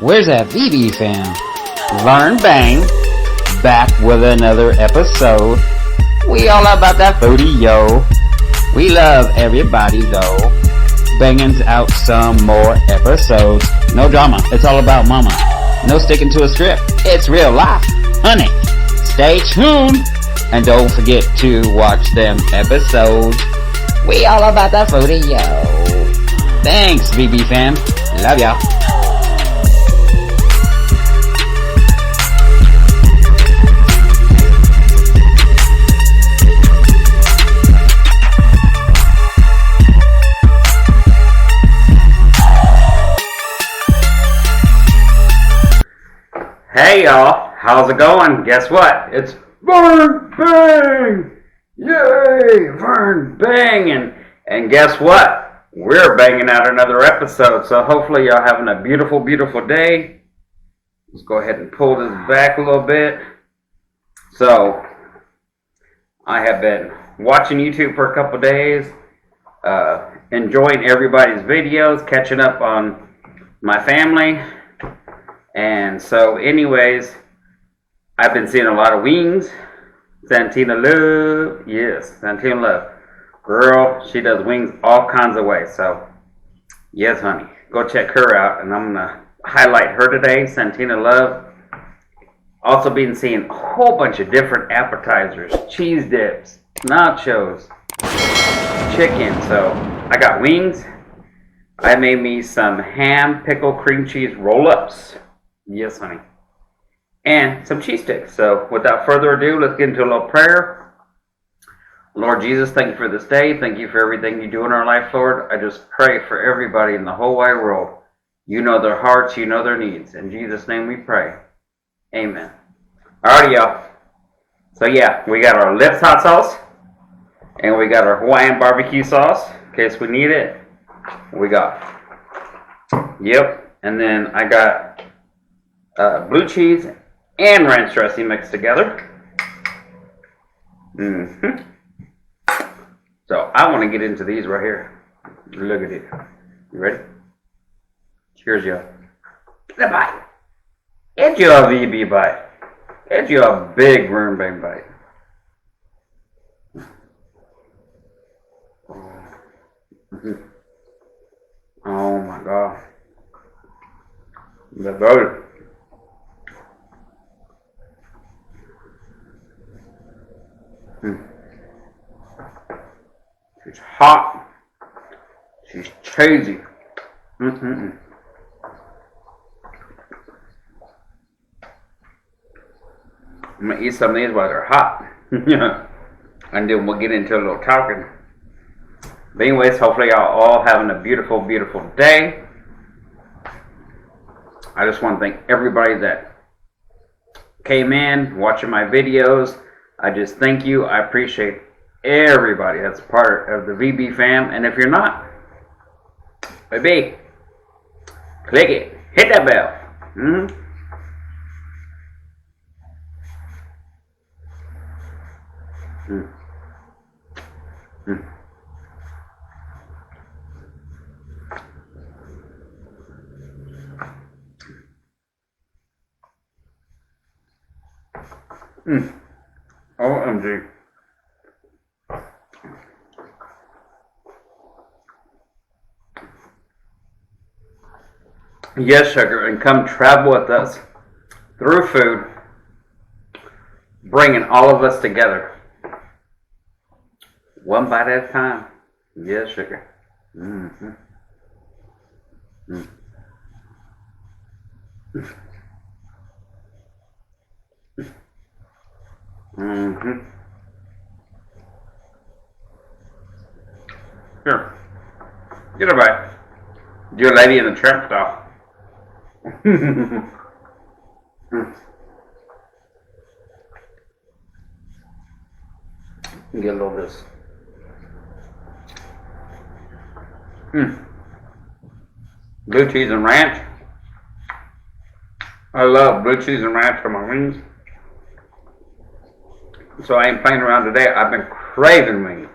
Where's that VB fam? Learn Bang, back with another episode. We all about that foodie, yo. We love everybody, though. Banging out some more episodes. No drama, it's all about mama. No sticking to a script, it's real life, honey. Stay tuned, and don't forget to watch them episodes. We all about that foodie, yo. Thanks, VB fam. Love y'all. Hey y'all, how's it going? Guess what? It's VERN Bang! Yay! VERN Bang! And guess what? We're banging out another episode, so hopefully y'all having a beautiful, beautiful day. Let's go ahead and pull this back a little bit. So, I have been watching YouTube for a couple days, enjoying everybody's videos, catching up on my family. And so anyways, I've been seeing a lot of wings. Santina Love, yes, Santina Love. Girl, she does wings all kinds of ways. So, yes, honey, go check her out. And I'm going to highlight her today, Santina Love. Also been seeing a whole bunch of different appetizers, cheese dips, nachos, chicken. So, I got wings. I made me some ham, pickle, cream cheese roll-ups. Yes, honey. And some cheese sticks. So, without further ado, let's get into a little prayer. Lord Jesus, thank you for this day. Thank you for everything you do in our life, Lord. I just pray for everybody in the whole wide world. You know their hearts. You know their needs. In Jesus' name we pray. Amen. Alrighty, y'all. So, yeah, we got our Lips hot sauce. And we got our Hawaiian barbecue sauce, in case we need it. We got, yep. And then I got blue cheese and ranch dressing mixed together. So I want to get into these right here. Look at it. You ready? Cheers, y'all. Get a bite. Get you a VB bite. Get you a big VERN Bang bite. Oh my God. That's good. She's hot. She's cheesy. I'm gonna eat some of these while they're hot. And then we'll get into a little talking. But anyways, hopefully y'all all having a beautiful, beautiful day. I just want to thank everybody that came in, watching my videos. I just thank you. I appreciate everybody that's part of the VB fam. And if you're not, baby, click it. Hit that bell. OMG. Yes, sugar, and come travel with us through food, bringing all of us together, one bite at a time. Yes, sugar. Here, get a bite. You're a lady in the tramp style. Get a little of this. Blue cheese and ranch. I love blue cheese and ranch for my wings. So I ain't playing around today. I've been craving wings.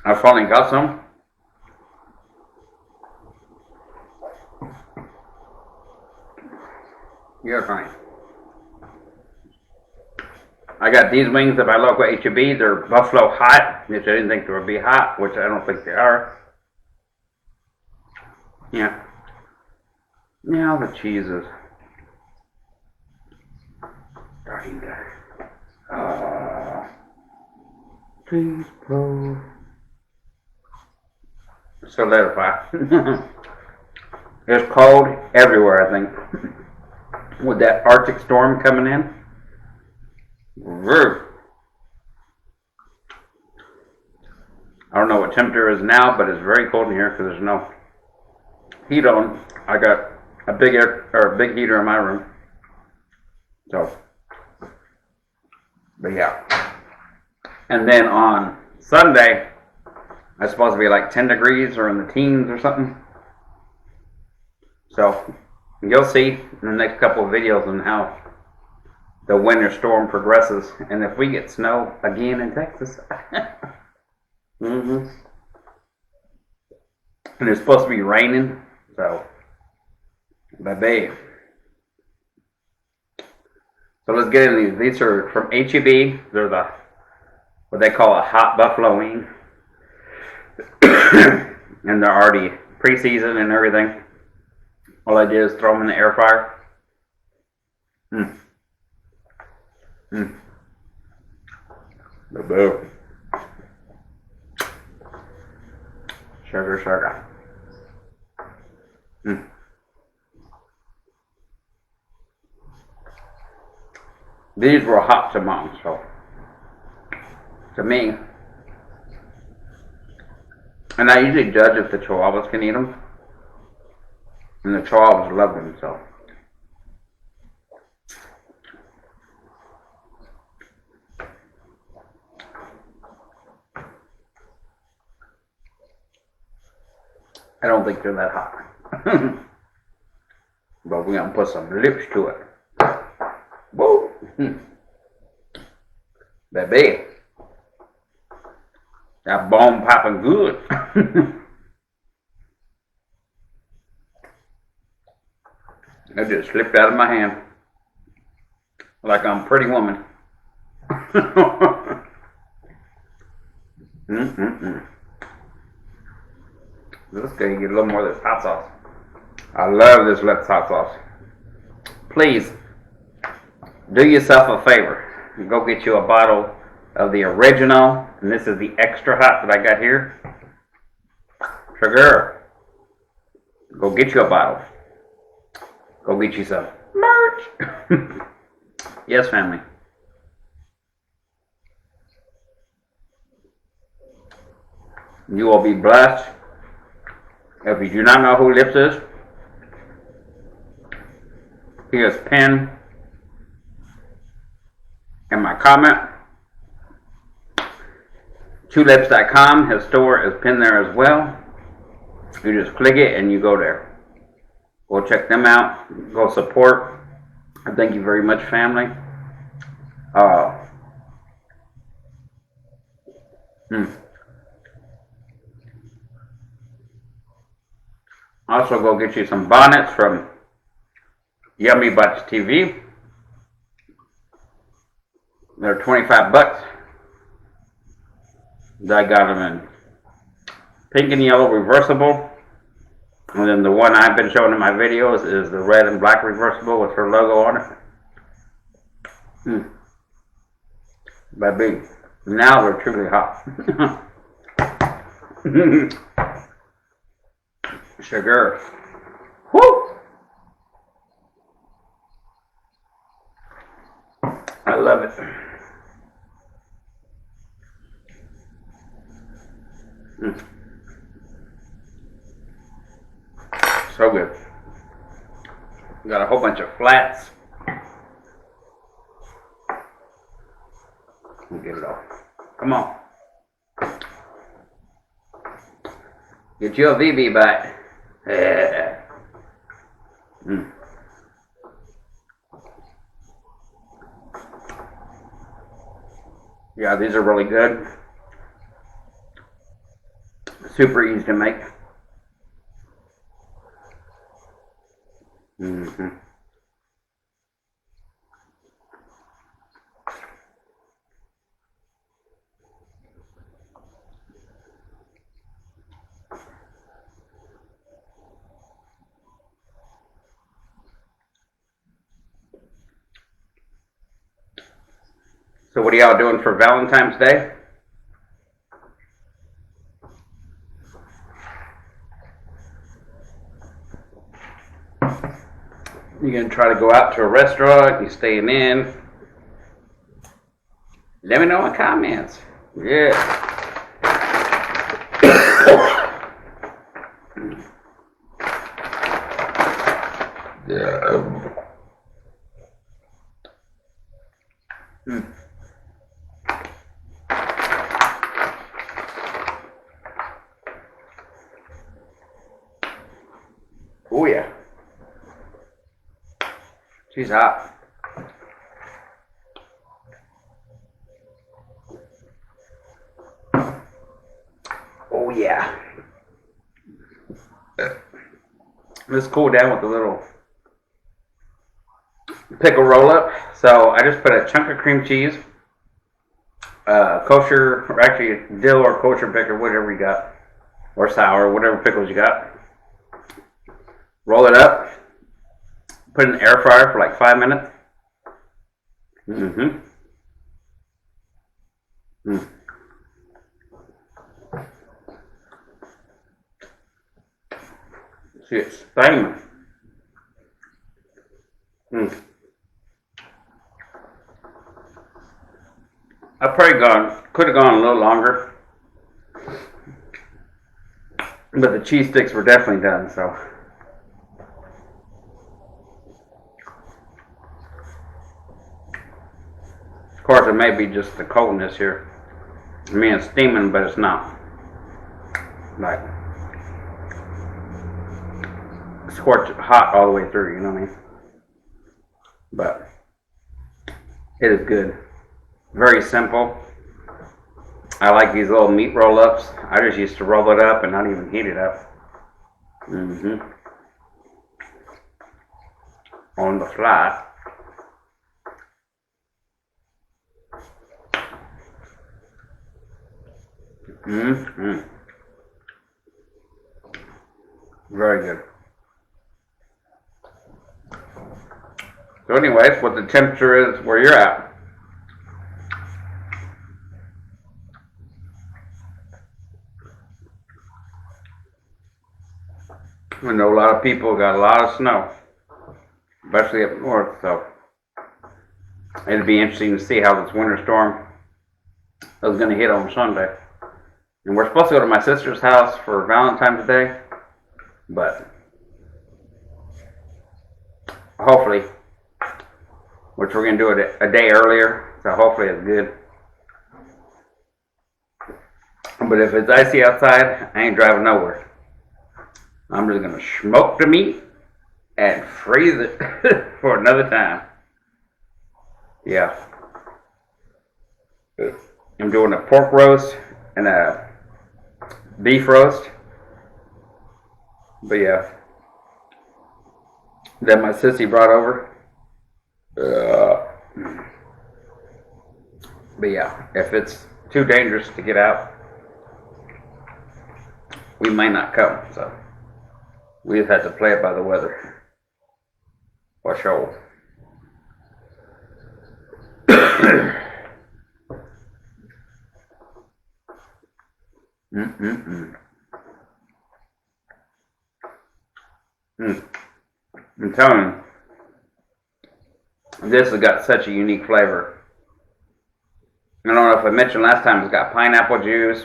I finally got some. You're fine. I got these wings at my local H-E-B. They're buffalo hot, which I didn't think they would be hot, which I don't think they are. Yeah. Now the cheeses. Starting to cheese blow. Solidify. It's cold everywhere, I think. With that Arctic storm coming in. I don't know what temperature is now, but it's very cold in here because there's no heat on. I got a big heater in my room. So, but yeah. And then on Sunday, it's supposed to be like 10 degrees or in the teens or something. So, you'll see in the next couple of videos on how the winter storm progresses. And if we get snow again in Texas. And it's supposed to be raining. So, baby. So let's get in these. These are from H-E-B. They're the what they call a hot buffalo wing. And they're already pre-seasoned and everything. All I did is throw them in the air fryer. Boo. Sugar, sugar. These were hot to mom, so to me. And I usually judge if the Chihuahuas can eat them. And the Chihuahuas love them, so. I don't think they're that hot. But we're going to put some lips to it. Whoa! Baby. That bone popping good. It just slipped out of my hand. Like I'm a pretty woman. This guy get a little more of this hot sauce. I love this Let's hot sauce. Please, do yourself a favor. Go get you a bottle of the original. And this is the extra hot that I got here. Sugar. Go get you a bottle. Go get you some merch. Yes, family. You will be blessed. If you do not know who Lips is, he is pinned in my comment. TwoLips.com, his store is pinned there as well. You just click it and you go there. Go check them out. Go support. Thank you very much, family. Also, go get you some bonnets from Yummy Butts TV. They're 25 bucks. I got them in pink and yellow reversible. And then the one I've been showing in my videos is the red and black reversible with her logo on it. Baby, now they're truly hot. Sugar. Woo! I love it. So good. Got a whole bunch of flats. Get it off. Come on. Get you a VB bite. Yeah. Yeah, these are really good. Super easy to make. So what are y'all doing for Valentine's Day? You gonna try to go out to a restaurant? You staying in? Let me know in the comments. Yeah. Yeah. Oh yeah. She's hot. Oh yeah. Let's cool down with a little pickle roll up. So I just put a chunk of cream cheese, kosher, or actually dill or kosher pickle, whatever you got, or sour, whatever pickles you got. Roll it up. Put it in the air fryer for like 5 minutes. See, it's steaming. I probably could have gone a little longer, but the cheese sticks were definitely done. So, of course, it may be just the coldness here. I mean, it's steaming, but it's not like scorch hot all the way through. You know what I mean? But it is good. Very simple. I like these little meat roll-ups. I just used to roll it up and not even heat it up. On the fly. Very good. So anyways, what the temperature is where you're at. I know a lot of people got a lot of snow, especially up north, so it'd be interesting to see how this winter storm is going to hit on Sunday. And we're supposed to go to my sister's house for Valentine's Day, but hopefully, which we're going to do it a day earlier, so hopefully it's good. But if it's icy outside, I ain't driving nowhere. I'm just going to smoke the meat and freeze it for another time. Yeah. I'm doing a pork roast and a beef roast. But yeah. That my sissy brought over. But yeah, if it's too dangerous to get out, we might not come, so we just have to play it by the weather. For sure. I'm telling you, this has got such a unique flavor. I don't know if I mentioned last time, it's got pineapple juice,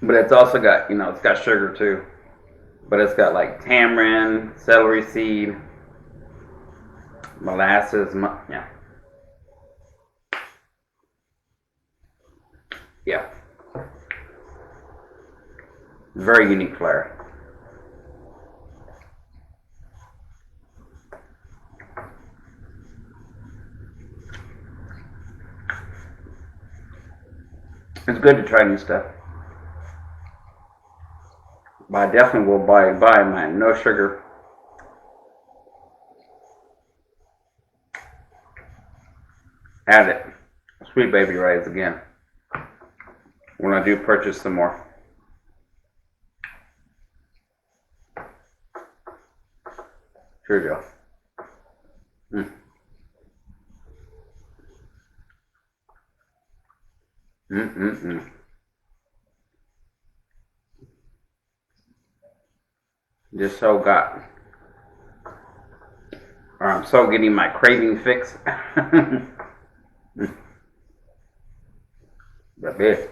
but it's also got, it's got sugar too. But it's got like tamarind, celery seed, molasses, yeah. Very unique flavor. It's good to try new stuff. But I definitely will buy mine. No sugar. Add it. Sweet baby rays again. When I do purchase some more. Here we go. Just so got, or I'm so getting my craving fix. That big.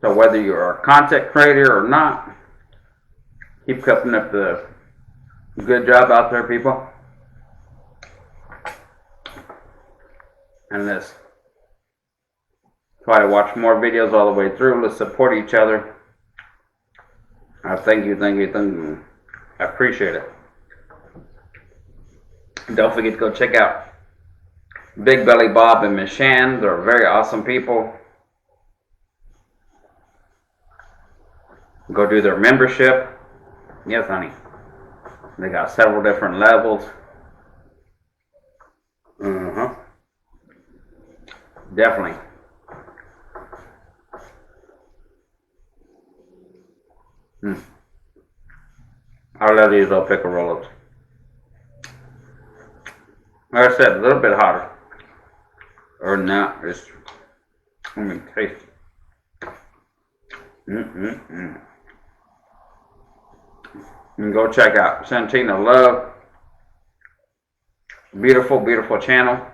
So whether you're a content creator or not, keep keeping up the good job out there, people. And let's try to watch more videos all the way through. Let's support each other. Thank you. I appreciate it. And don't forget to go check out Big Belly Bob and Miss Shan. They're very awesome people. Go do their membership. Yes, honey. They got several different levels. Definitely. I love these little pickle roll-ups. Like I said, a little bit hotter. Or not, just, let me taste it. And go check out Santina Love. Beautiful, beautiful channel.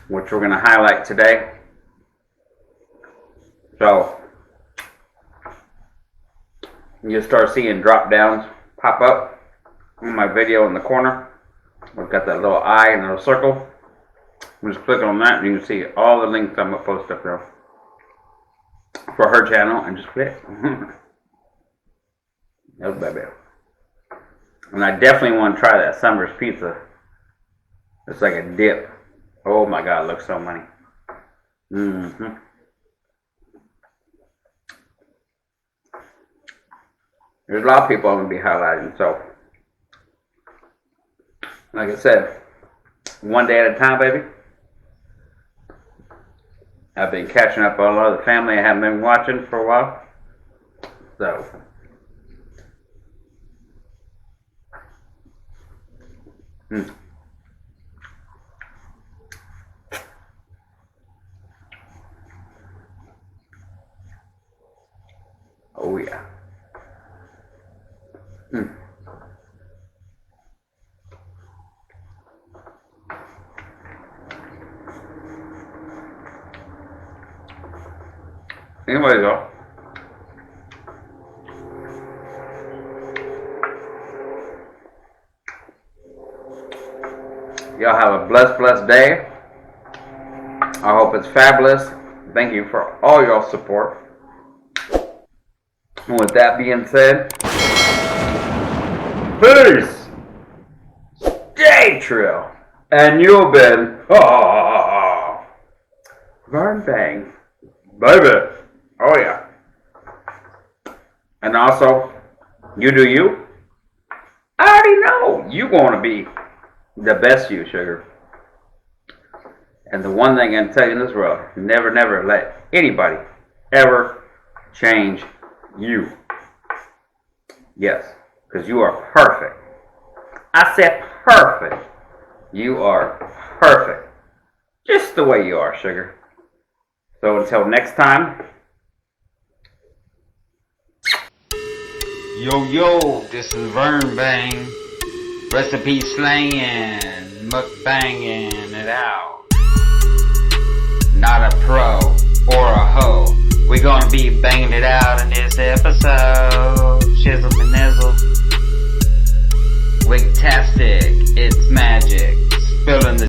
Which we're going to highlight today. So, you start seeing drop downs pop up on my video in the corner. We've got that little eye and a little circle. Just click on that and you can see all the links I'm going to post up there for her channel, and just click. That's baby. And I definitely want to try that Summer's Pizza. It's like a dip. Oh my God, it looks so money. There's a lot of people I'm going to be highlighting, so like I said, one day at a time, baby. I've been catching up on a lot of the family I haven't been watching for a while. So, oh yeah. Anyway, though, y'all have a blessed day. I hope it's fabulous. Thank you for all your support. And with that being said, peace, stay true, and you've been VERN Bang, baby. Oh yeah. And also, you do you. I already know you want to be the best you, sugar. And the one thing I can tell you in this world, never let anybody ever change you. Yes, because you are perfect. I said perfect. You are perfect. Just the way you are, sugar. So until next time. Yo, this is VERN Bang. Recipe slaying, mukbanging it out. Not a pro or a hoe. We gonna be banging it out in this episode. Shizzle and nizzle. Wicktastic, it's magic. Spilling the